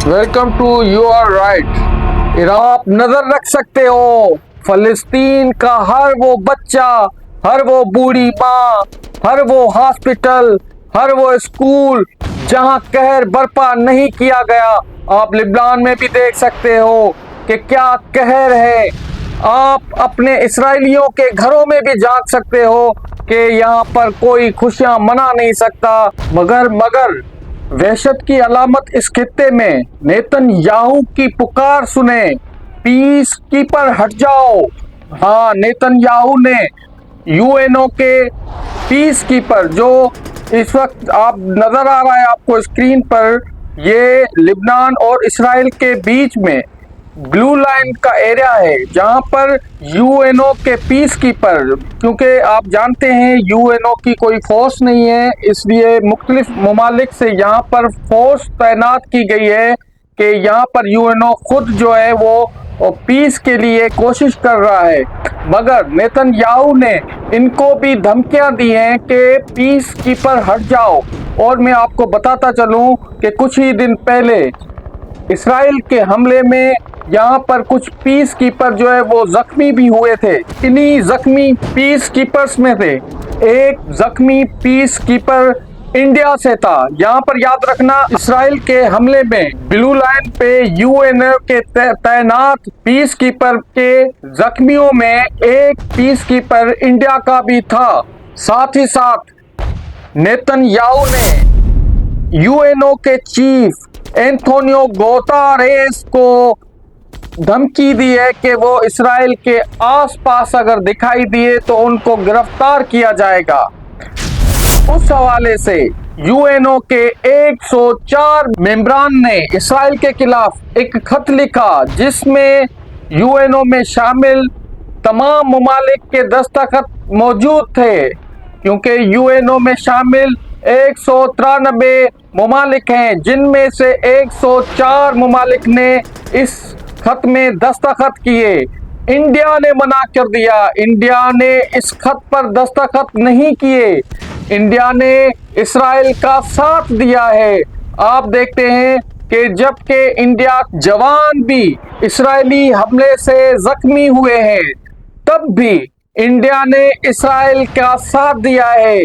Welcome to you are right. आप नजर रख सकते हो फलस्तीन का हर वो बच्चा, हर वो बूढ़ी माँ, हर वो हॉस्पिटल, हर वो स्कूल जहाँ कहर बर्पा नहीं किया गया। आप लिबनान में भी देख सकते हो कि क्या कहर है। आप अपने इसराइलियों के घरों में भी जाग सकते हो कि यहाँ पर कोई खुशियाँ मना नहीं सकता। मगर वहशत की अलामत इस खित्ते में नेतन्याहू की पुकार सुने, पीस कीपर हट जाओ। हाँ, नेतन्याहू ने यूएनओ के पीस कीपर, जो इस वक्त आप नजर आ रहा है आपको स्क्रीन पर, ये लिबनान और इसराइल के बीच में ब्लू लाइन का एरिया है जहां पर यूएनओ के पीस कीपर, क्योंकि आप जानते हैं यूएनओ की कोई फोर्स नहीं है, इसलिए मुख्तलिफ ममालिक से यहाँ पर फोर्स तैनात की गई है कि यहाँ पर यूएनओ खुद जो है वो पीस के लिए कोशिश कर रहा है। मगर नेतन्याहू ने इनको भी धमकियां दी हैं कि पीस कीपर हट जाओ। और मैं आपको बताता चलूं कि कुछ ही दिन पहले इसराइल के हमले में यहाँ पर कुछ पीस कीपर जो है वो जख्मी भी हुए थे। इन्हीं जख्मी पीस कीपर्स में से एक जख्मी पीस कीपर इंडिया से था। यहाँ पर याद रखना, इसराइल के हमले में ब्लू लाइन पे यूएनओ के तैनात पीस कीपर के जख्मियों में एक पीस कीपर इंडिया का भी था। साथ ही साथ नेतन्याहू ने यूएनओ के चीफ एंटोनियो गुतेरेस को धमकी दी है कि वो इसराइल के आसपास अगर दिखाई दिए तो उनको गिरफ्तार किया जाएगा। उस हवाले से यूएनओ के 104 मेंबरान ने इसराइल के खिलाफ एक खत लिखा जिसमें यूएनओ में शामिल तमाम ममालिक के दस्तखत मौजूद थे, क्योंकि यूएनओ में शामिल 193 ममालिक हैं, जिनमें से 104 ममालिक ने इस खत में दस्तखत किए। इंडिया ने मना कर दिया, इंडिया ने इस खत पर दस्तखत नहीं किए। इंडिया ने इसराइल का साथ दिया है। आप देखते हैं कि जबकि इंडिया जवान भी इसराइली हमले से जख्मी हुए हैं, तब भी इंडिया ने इसराइल का साथ दिया है।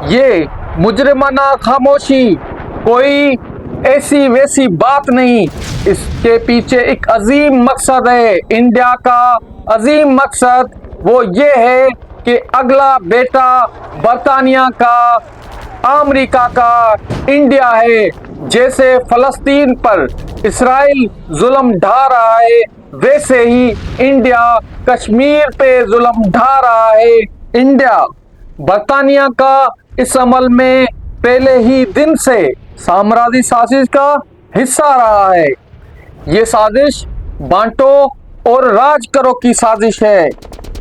ये मुजरिमाना खामोशी कोई ऐसी वैसी बात नहीं, इसके पीछे एक अजीम मकसद है। इंडिया का अजीम मकसद वो ये है कि अगला बेटा बरतानिया का, अमेरिका का इंडिया है। जैसे फलस्तीन पर इसराइल जुल्म ढा रहा है, वैसे ही इंडिया कश्मीर पे जुल्म ढा रहा है। इंडिया बरतानिया का इस अमल में पहले ही दिन से साम्राज्य साजिश का हिस्सा रहा है। ये साजिश बांटो और राज करो की साजिश है।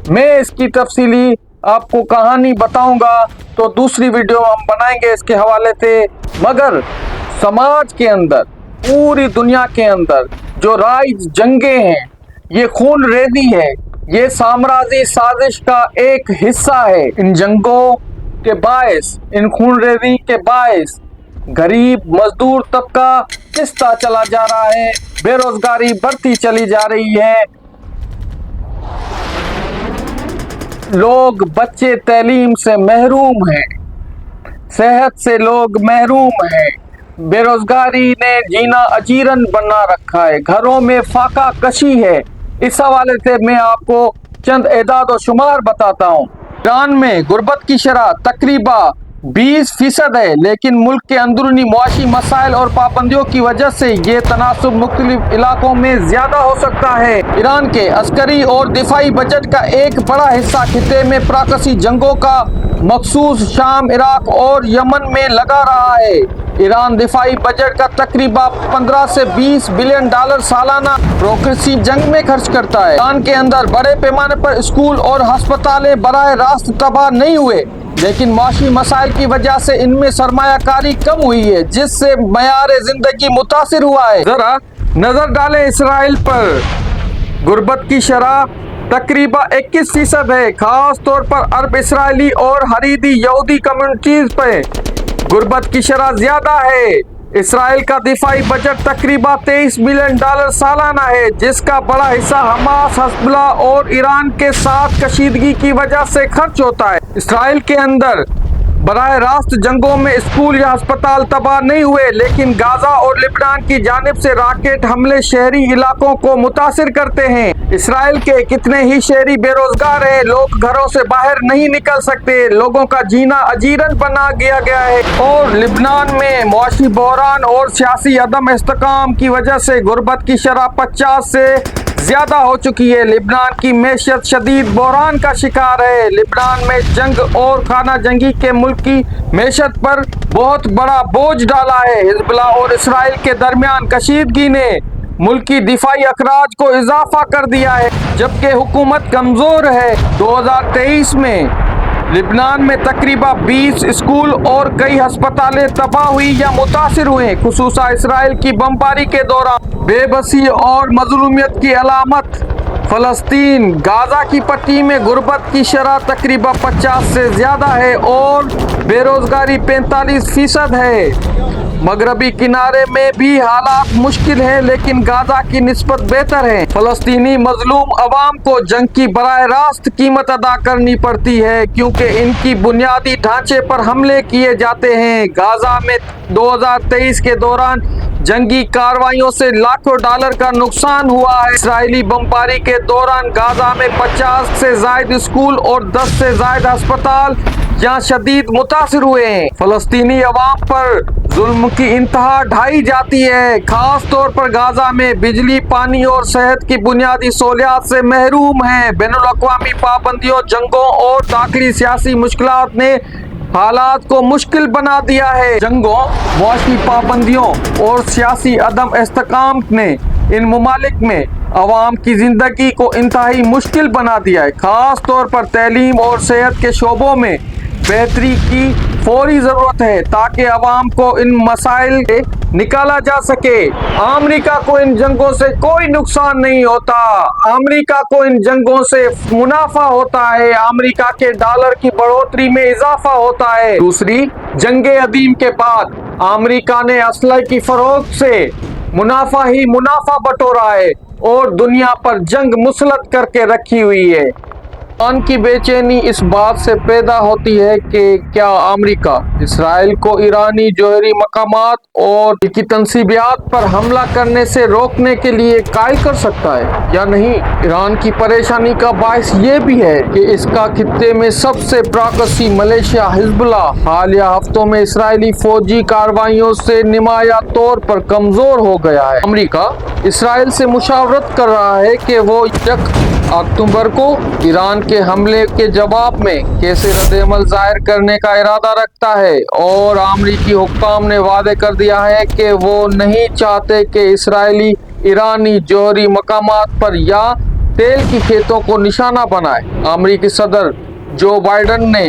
मैं इसकी तफसीली आपको कहानी बताऊंगा तो दूसरी वीडियो हम बनाएंगे इसके हवाले से। मगर समाज के अंदर, पूरी दुनिया के अंदर जो राइज जंगे हैं, ये खून रेजी है, ये साम्राज्य साजिश का एक हिस्सा है। इन जंगों के बायस, इन खून रेजी के बायस गरीब मजदूर तबका पिसता चला जा रहा है, बेरोजगारी बढ़ती चली जा रही है, लोग बच्चे तालीम से महरूम हैं, सेहत से लोग महरूम हैं, बेरोजगारी ने जीना अजीरन बना रखा है, घरों में फाका कशी है। इस हवाले से मैं आपको चंद एदाद और शुमार बताता हूँ। ईरान में गुर्बत की शरह तकरीबन 20% है, लेकिन मुल्क के अंदरूनी मुआशी मसाइल और पाबंदियों की वजह से ये तनासुब मुख्तलिफ इलाकों में ज्यादा हो सकता है। ईरान के अस्करी और दिफाई बजट का एक बड़ा हिस्सा खित्ते में प्राकसी जंगों का मखसूस शाम, इराक और यमन में लगा रहा है। ईरान दिफाई बजट का तकरीबन 15 से 20 बिलियन डॉलर सालाना प्रोक्रेसी जंग में खर्च करता है। ईरान के अंदर बड़े पैमाने पर स्कूल और अस्पतालें बराह रास्त तबाह नहीं हुए, लेकिन माशी मसाइल की वजह से इनमें सरमायाकारी कम हुई है, जिससे मयार जिंदगी मुतासिर हुआ है। जरा नजर डालें इसराइल पर। गुर्बत की शरह तकरीबन 21% है, खास तौर पर अरब इसराइली और हरीदी यहूदी कम्युनिटीज पे गुर्बत की शरह ज्यादा है। इसराइल का दिफाई बजट तकरीबन $23 बिलियन सालाना है, जिसका बड़ा हिस्सा हमास, हिजबुल्लाह और ईरान के साथ कशीदगी की वजह से खर्च होता है। इसराइल के अंदर बराह रास्त जंगों में स्कूल या अस्पताल तबाह नहीं हुए, लेकिन गाजा और लिबनान की जानिब से रॉकेट हमले शहरी इलाकों को मुतासिर करते हैं। इसराइल के कितने ही शहरी बेरोजगार हैं, लोग घरों से बाहर नहीं निकल सकते, लोगों का जीना अजीरन बना दिया गया है। और लिबनान में मुआशी बहरान और सियासी अदम इस्तेकाम की वजह से गुर्बत की शरह 50 से ज्यादा हो चुकी है। लिबनान की मैशत शदीद बहरान का शिकार है। लिबनान में जंग और खाना जंगी के मुल्क की मैशत पर बहुत बड़ा बोझ डाला है। हिजबुल्लाह और इसराइल के दरमियान कशीदगी ने मुल्क की दिफाई अखराज को इजाफा कर दिया है, जबकि हुकूमत कमजोर है। 2023 में लिबनान में तकरीबन 20 स्कूल और कई अस्पतालें तबाह हुई या मुतासिर हुए, खुसूसा इसराइल की बमबारी के दौरान। बेबसी और मजलूमियत की अलामत फलस्तीन गाजा की पट्टी में गुर्बत की शरह तकरीबन 50 से ज्यादा है और बेरोजगारी 45% है। मगरबी किनारे में भी हालात मुश्किल है, लेकिन गाजा की निस्बत बेहतर है। फलस्तीनी मजलूम अवाम को जंग की बराह रास्त कीमत अदा करनी पड़ती है, क्योंकि इनकी बुनियादी ढांचे पर हमले किए जाते हैं। गाजा में 2023 के दौरान जंगी कार्रवाइयों से लाखों डॉलर का नुकसान हुआ है। इसराइली बमबारी के दौरान गाजा में 50 से ज्यादा स्कूल और 10 से ज्यादा अस्पताल जहां शदीद मुतासिर हुए हैं। फलस्तीनी अवाम पर जुल्म की इंतहा ढाई जाती है, खास तौर पर गाजा में बिजली, पानी और सेहत की बुनियादी सहूलियात से महरूम है। बैनुल-अक़वामी पाबंदियों, जंगों और दाखिली सियासी मुश्किलात ने हालात को मुश्किल बना दिया है। जंगों, मुआशी पाबंदियों और सियासी अदम इस्तेकाम ने इन ममालिक में अवाम की जिंदगी को इंतहाई मुश्किल बना दिया है। खास तौर पर तैलीम और सेहत के शोबों में बेहतरी की फौरी जरूरत है, ताकि अवाम को इन मसाइल से निकाला जा सके। अमेरिका को इन जंगों से कोई नुकसान नहीं होता, अमेरिका को इन जंगों से मुनाफा होता है, अमेरिका के डॉलर की बढ़ोतरी में इजाफा होता है। दूसरी जंगे अदीम के बाद अमेरिका ने असलहे की फरोख्त से मुनाफा ही मुनाफा बटोरा है और दुनिया पर जंग मुसलत करके रखी हुई है। ईरान की बेचैनी इस बात से पैदा होती है कि क्या अमेरिका इसराइल को ईरानी जौहरी मकामात और की तंसीबियात पर हमला करने से रोकने के लिए कायल कर सकता है या नहीं। ईरान की परेशानी का बायस ये भी है कि इसका खित्ते में सबसे प्राकसी मलेशिया हिजबुल्लाह हालिया हफ्तों में इसराइली फौजी कार्रवाइयों से नुमाया तौर पर कमजोर हो गया है। अमेरिका इसराइल से मुशावरत कर रहा है कि वो 1 अक्टूबर को ईरान के हमले के जवाब में कैसे रद्द-ए-अमल जाहिर करने का इरादा रखता है, और अमरीकी हुक्काम ने वादे कर दिया है कि वो नहीं चाहते कि इसराइली ईरानी जौहरी मकामात पर या तेल की खेतों को निशाना बनाए। अमरीकी सदर जो बाइडन ने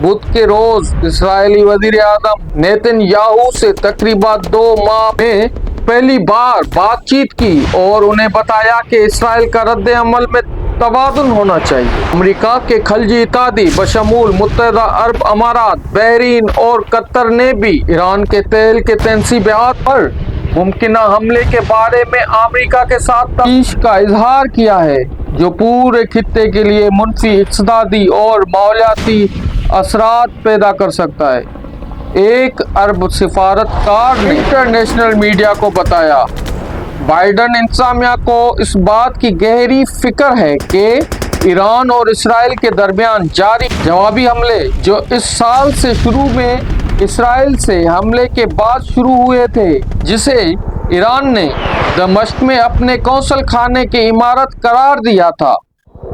बुध के रोज इसराइली वजीर आजम नेतन्याहू से तकरीबन 2 माह में पहली बार बातचीत की और उन्हें बताया कि इसराइल का रद्द-ए-अमल में तवाज़ुन होना चाहिए। अमेरिका के खलजी इत्तेहादी बशमूल मुत्तहिदा अरब अमारात, बहरीन और कतर ने भी ईरान के तेल के तंसीबियात पर मुमकिन हमले के बारे में अमेरिका के साथ तशवीश का इजहार किया है, जो पूरे खित्ते के लिए मुनफी इक़्तिसादी और माहौलियाती असरात पैदा कर सकता है। एक अरब सिफारतकार ने इंटरनेशनल मीडिया को बताया बाइडन इंतजामिया को इस बात की गहरी फिक्र है कि ईरान और इसराइल के दरमियान जारी जवाबी हमले, जो इस साल से शुरू में इसराइल से हमले के बाद शुरू हुए थे, जिसे ईरान ने दमिश्क में अपने कौंसल खाने की इमारत करार दिया था,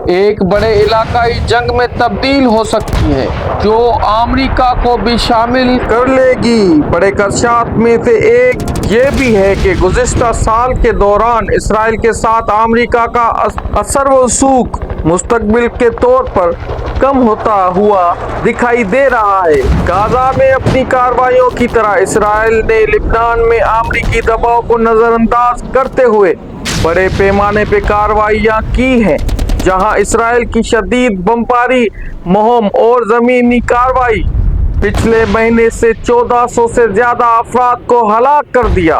एक बड़े इलाकाई जंग में तब्दील हो सकती है, जो अमेरिका को भी शामिल कर लेगी। बड़े खदशात में से एक ये भी है कि गुज़िश्ता साल के दौरान इसराइल के साथ अमेरिका का असर व सूख मुस्तकबिल के तौर पर कम होता हुआ दिखाई दे रहा है। गाजा में अपनी कार्रवाइयों की तरह इसराइल ने लिबनान में अमेरिकी दबाव को नजरअंदाज करते हुए बड़े पैमाने पर कार्रवाइयाँ की हैं, जहां इसराइल की शदीद बमबारी मुहिम और ज़मीनी कार्रवाई पिछले महीने से 1400 से ज्यादा अफराद को हलाक कर दिया।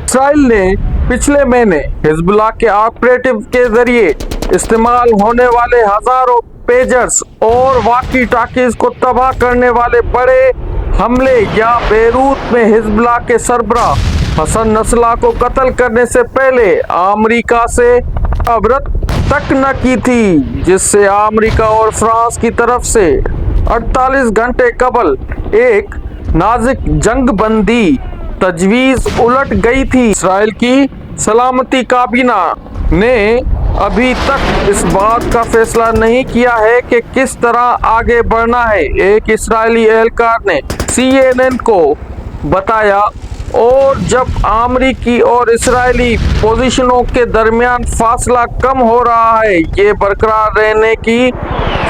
इसराइल ने पिछले महीने हिजबुल्लाह के ऑपरेटिव के जरिए इस्तेमाल होने वाले हजारों पेजर्स और वॉकी टॉकीज को तबाह करने वाले बड़े हमले या बेरूत में हिजबुल्लाह के सरबराह हसन नसरल्लाह को कत्ल करने से पहले अमेरिका से अवरत तक न की थी, जिससे अमेरिका और फ्रांस की तरफ से 48 घंटे कबल एक नाजुक जंग बंदी तजवीज उलट गई थी। इसराइल की सलामती काबीना ने अभी तक इस बात का फैसला नहीं किया है कि किस तरह आगे बढ़ना है। एक इस्राएली एहलकार ने CNN को बताया, और जब अमेरिकी और इस्राएली पोजीशनों के दरमियान फासला कम हो रहा है, ये बरकरार रहने की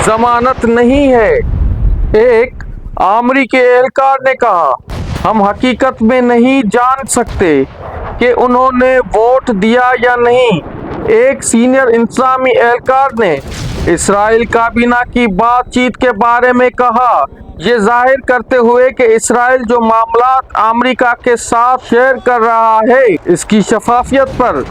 जमानत नहीं है। एक अमेरिकी एहलकार ने कहा, हम हकीकत में नहीं जान सकते कि उन्होंने वोट दिया या नहीं। एक सीनियर इंतजामी एहलकार ने इसराइल काबीना की बातचीत के बारे में कहा, ये जाहिर करते हुए कि इसराइल जो मामलात अमेरिका के साथ शेयर कर रहा है इसकी शफाफियत पर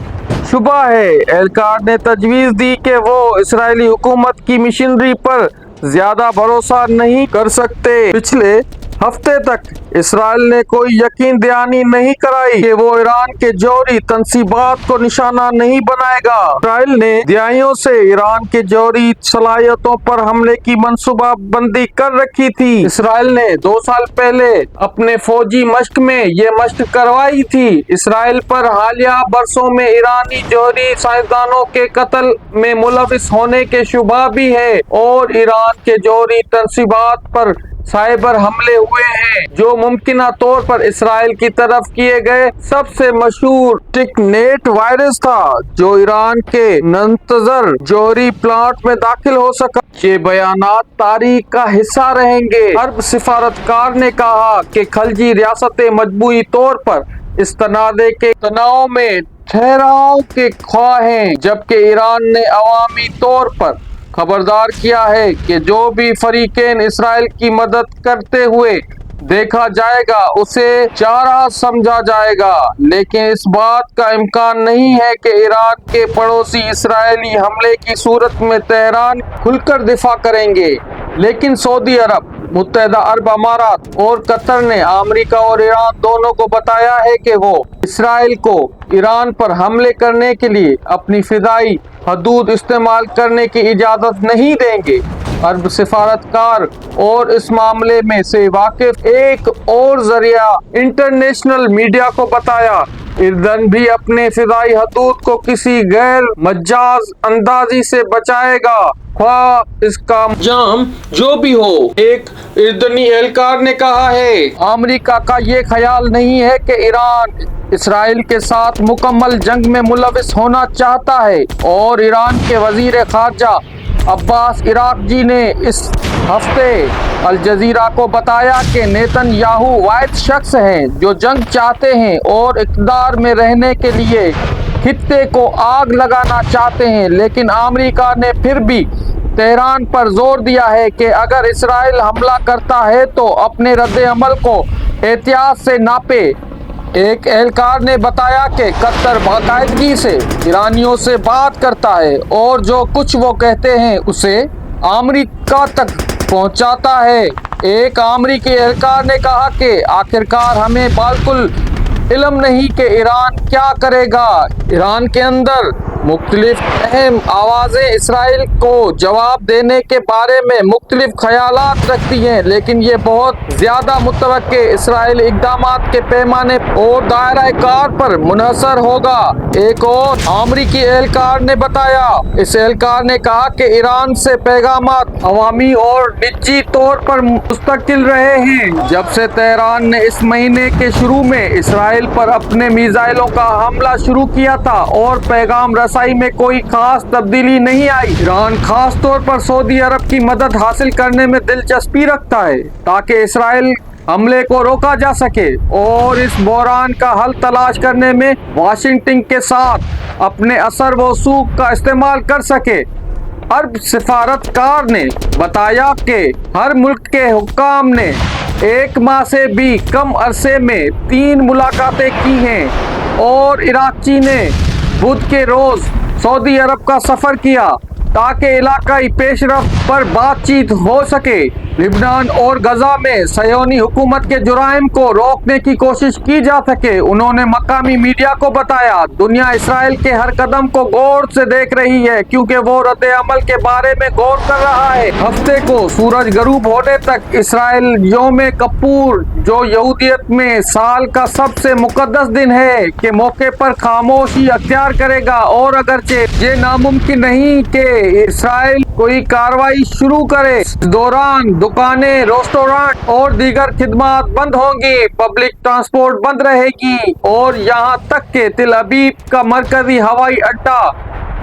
शुबा है। एहलकार ने तजवीज़ दी कि वो इसराइली हुकूमत की मशीनरी पर ज्यादा भरोसा नहीं कर सकते। पिछले हफ्ते तक इसराइल ने कोई यकीन दहानी नहीं कराई कि वो ईरान के जौहरी तंसीबात को निशाना नहीं बनाएगा। इसराइल ने दहाइयों से ईरान के जौहरी सलाहियतों पर हमले की मंसूबा बंदी कर रखी थी। इसराइल ने 2 साल पहले अपने फौजी मश्क में ये मश्क करवाई थी। इसराइल पर हालिया बरसों में ईरानी जौहरी साइंसदानों के कत्ल में मुलविस होने के शुबा भी है, और ईरान के जौहरी तंसीबात पर साइबर हमले हुए हैं, जो मुमकिना तौर पर इसराइल की तरफ किए गए सबसे मशहूर टिकनेट वायरस था, जो ईरान के नंतजर जौहरी प्लांट में दाखिल हो सका। ये बयानात तारीख का हिस्सा रहेंगे। अरब सिफारतकार ने कहा कि खलजी रियासतें मजबूरी तौर पर इस तनाज़े के तनाव में ठहराव के ख्वाह हैं, जबकि ईरान ने अवामी तौर पर खबरदार किया है कि जो भी फरीकेन इसराइल की मदद करते हुए देखा जाएगा उसे चारा समझा जाएगा। लेकिन इस बात का इम्कान नहीं है कि ईरान के पड़ोसी इसराइली हमले की सूरत में तेहरान खुलकर दिफा करेंगे। लेकिन सऊदी अरब, मुत्तहिदा अरब अमारात और कतर ने अमेरिका और ईरान दोनों को बताया है कि वो इसराइल को ईरान पर हमले करने के लिए अपनी फिदाई हदूद इस्तेमाल करने की इजाज़त नहीं देंगे। अरब सिफारतकार और इस मामले में से वाकिफ एक और जरिया इंटरनेशनल मीडिया को बताया, ईरान भी अपने फिदाई हदूद को किसी गैर मजाज अंदाजी से बचाएगा, ख्वाह इसका अंजाम जो भी हो। एक ईरानी एहलकार ने कहा है, अमेरिका का ये ख्याल नहीं है कि ईरान इसराइल के साथ मुकम्मल जंग में मुलविस होना चाहता है, और ईरान के वजीर खारजा अब्बास इराक़ची ने इस हफ्ते अल जज़ीरा को बताया कि नेतन्याहू वाहिद शख्स हैं जो जंग चाहते हैं और इक़्तिदार में रहने के लिए खित्ते को आग लगाना चाहते हैं। लेकिन अमेरिका ने फिर भी तेहरान पर जोर दिया है कि अगर इसराइल हमला करता है तो अपने रद्द अमल को एहतियात से नापे। एक एहलकार ने बताया कि कतर बाकायदगी से ईरानियों से बात करता है और जो कुछ वो कहते हैं उसे अमेरिका तक पहुंचाता है। एक अमेरिकी एहलकार ने कहा कि आखिरकार हमें बिल्कुल इल्म नहीं कि ईरान क्या करेगा। ईरान के अंदर मुख्तलिफ अहम आवाज़ें इसराइल को जवाब देने के बारे में मुख्तलिफ ख्यालात रखती हैं, लेकिन ये बहुत ज़्यादा मुतवक्के इसराइल इक़दामात के पैमाने और दायरा कार पर मुनहसर होगा। एक और अमरीकी एहलकार ने बताया, इस एहलकार ने कहा कि ईरान से पैगामात अवामी और निजी तौर पर मुस्तकिल रहे हैं। जब से तेहरान ने इस महीने के शुरू में इसराइल पर अपने मिसाइलों का हमला शुरू किया था और पैगाम रसाई में कोई खास तब्दीली नहीं आई। ईरान खास तौर पर सऊदी अरब की मदद हासिल करने में दिलचस्पी रखता है ताकि इसराइल हमले को रोका जा सके और इस बहरान का हल तलाश करने में वाशिंगटन के साथ अपने असर व सूख का इस्तेमाल कर सके। अरब सिफारतकार ने बताया कि हर मुल्क के हुक्काम ने एक माह से भी कम अरसे में 3 मुलाकातें की हैं और इराक़ी ने बुध के रोज सऊदी अरब का सफर किया ताकि इलाकाई पेशरफ्त पर बातचीत हो सके। लिबनान और गजा में सयोनी हुकूमत के जुराइम को रोकने की कोशिश की जा सके। उन्होंने मकामी मीडिया को बताया, दुनिया इसराइल के हर कदम को गौर से देख रही है क्योंकि वो रद्द अमल के बारे में गौर कर रहा है। हफ्ते को सूरज गरूब होने तक इसराइल यौम कपूर, जो यहूदियत में साल का सबसे मुकद्दस दिन है, के मौके पर खामोशी अख्तियार करेगा। और अगरचे ये नामुमकिन नहीं कि इसराइल कोई कार्रवाई शुरू करे, इस दौरान दुकानें, रेस्टोरेंट और दीगर खिदमात बंद होंगी, पब्लिक ट्रांसपोर्ट बंद रहेगी और यहाँ तक के तिल अबीब का मरकजी हवाई अड्डा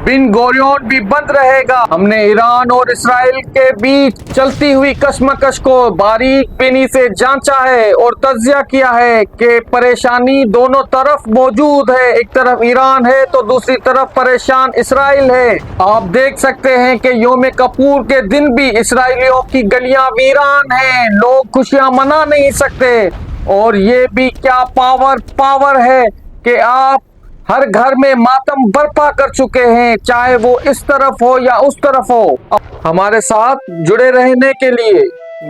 बिन गोरियन भी बंद रहेगा। हमने ईरान और इसराइल के बीच चलती हुई कशमकश को बारीक बीनी से जांचा है और तज्जिया किया है कि परेशानी दोनों तरफ मौजूद है। एक तरफ ईरान है तो दूसरी तरफ परेशान इसराइल है। आप देख सकते हैं कि यौम कपूर के दिन भी इसराइलियों की गलियां वीरान हैं, लोग खुशियां मना नहीं सकते। और ये भी क्या पावर है कि आप हर घर में मातम बर्पा कर चुके हैं, चाहे वो इस तरफ हो या उस तरफ हो। हमारे साथ जुड़े रहने के लिए,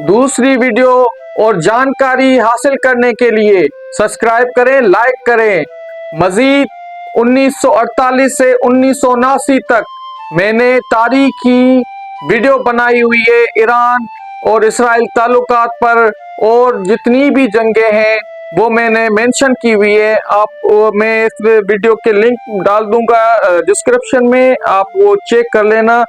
दूसरी वीडियो और जानकारी हासिल करने के लिए सब्सक्राइब करें, लाइक करें। मजीद 1948 से 1979 तक मैंने तारीखी वीडियो बनाई हुई है ईरान और इसराइल ताल्लुकात पर, और जितनी भी जंगें हैं वो मैंने मेंशन की हुई है। मैं इस वीडियो के लिंक डाल दूंगा डिस्क्रिप्शन में, आप वो चेक कर लेना।